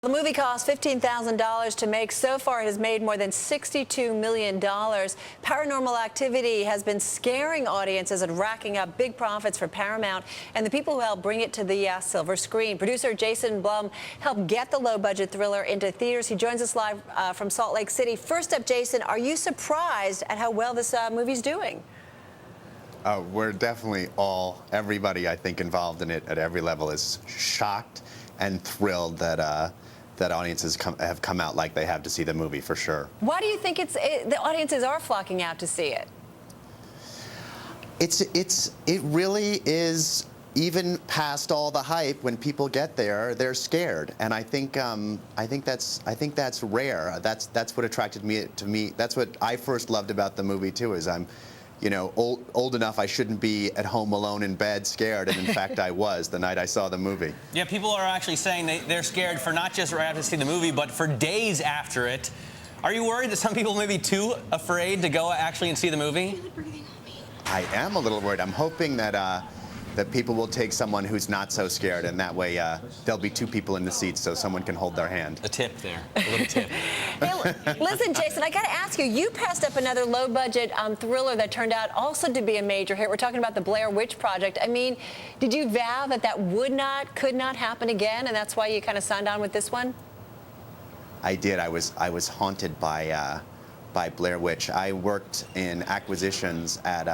The movie cost $15,000 to make. So far, it has made more than $62 million. Paranormal Activity has been scaring audiences and racking up big profits for Paramount and the people who helped bring it to the silver screen. Producer Jason Blum helped get the low-budget thriller into theaters. He joins us live from Salt Lake City. First up, Jason, are you surprised at how well this movie's doing? We're definitely everybody I think involved in it at every level is shocked and thrilled that that audiences have come out like they have to see the movie, for sure. Why do you think the audiences are flocking out to see it? It really is, even past all the hype. When people get there, they're scared, and I think that's rare. That's what attracted me to me. That's what I first loved about the movie too. Is I'm, old enough I shouldn't be at home alone in bed scared, and in fact I was the night I saw the movie. Yeah, people are actually saying they're scared for not just right after see the movie, but for days after it. Are you worried that some people may be too afraid to go actually and see the movie? I am a little worried. I'm hoping that people will take someone who's not so scared, and that way there'll be two people in the seats so someone can hold their hand. A tip there, a little tip. Hey, listen, Jason, I got to ask you, you passed up another low-budget thriller that turned out also to be a major hit. We're talking about the Blair Witch Project. I mean, did you vow that could not happen again, and that's why you kind of signed on with this one? I did. I was haunted by Blair Witch. I worked in acquisitions at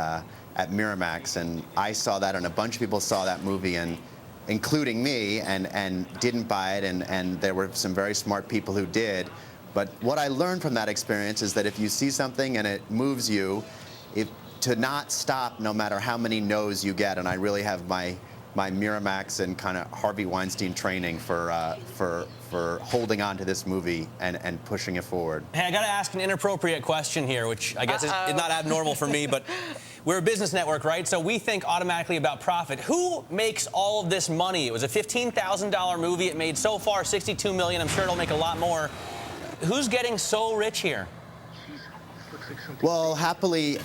Miramax, and I saw that, and a bunch of people saw that movie, and including me, and didn't buy it, and there were some very smart people who did. But what I learned from that experience is that if you see something and it moves you, to not stop no matter how many no's you get. And I really have my Miramax and kind of Harvey Weinstein training for holding on to this movie and pushing it forward. Hey, I got to ask an inappropriate question here, which I guess is not abnormal for me, but we're a business network, right? So we think automatically about profit. Who makes all of this money? It was a $15,000 movie. It made so far $62 million. I'm sure it'll make a lot more. Who's getting so rich here? Well, happily,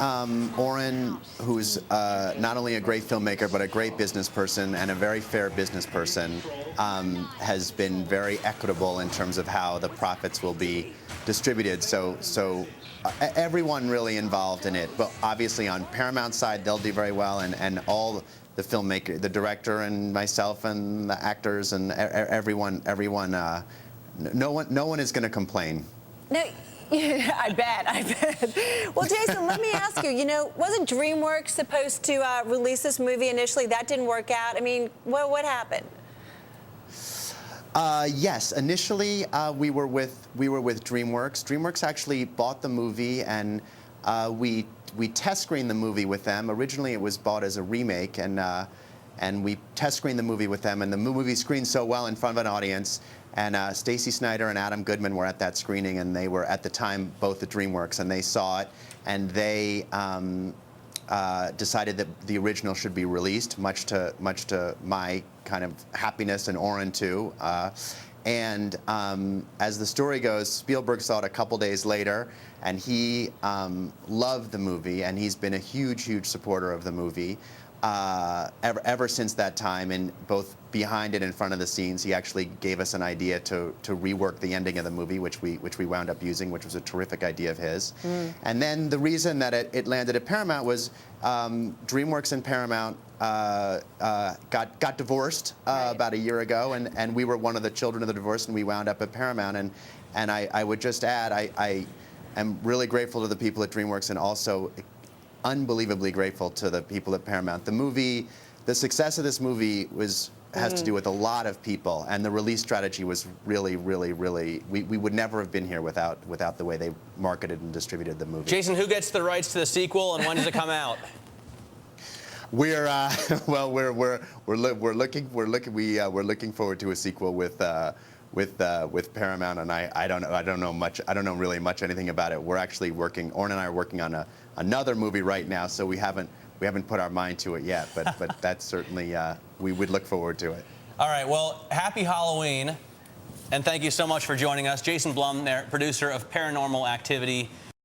Oren, who's not only a great filmmaker but a great business person and a very fair business person, has been very equitable in terms of how the profits will be distributed. So everyone really involved in it. But obviously on Paramount's side, they'll do very well, and all the filmmaker, the director, and myself, and the actors, and everyone. No one is going to complain. No. Yeah, I bet. Well, Jason, let me ask you, wasn't DreamWorks supposed to release this movie initially? That didn't work out. I mean, what happened? Yes, initially we were with DreamWorks. DreamWorks actually bought the movie, and we test screened the movie with them. Originally, it was bought as a remake, and we test screened the movie with them, and the movie screened so well in front of an audience. And Stacy Snyder and Adam Goodman were at that screening, and they were at the time both at DreamWorks, and they saw it, and they decided that the original should be released, much to my kind of happiness, and Oren too. And as the story goes, Spielberg saw it a couple days later, and he loved the movie, and he's been a huge supporter of the movie ever since that time, and both behind and in front of the scenes. He actually gave us an idea to rework the ending of the movie, which we wound up using, which was a terrific idea of his. And then the reason that it landed at Paramount was DreamWorks and Paramount got divorced about a year ago, and we were one of the children of the divorce, and we wound up at Paramount. And I would just add, I am really grateful to the people at DreamWorks, and also unbelievably grateful to the people at Paramount. The success of this movie has to do with a lot of people, and the release strategy was really, we would never have been here without the way they marketed and distributed the movie. Jason, who gets the rights to the sequel, and when does it come out? We're looking forward to a sequel with Paramount, and I don't know really much anything about it. We're actually working. Oren and I are working on another movie right now, so we haven't put our mind to it yet. But that's certainly we would look forward to it. All right. Well, happy Halloween, and thank you so much for joining us, Jason Blum, there, producer of Paranormal Activity.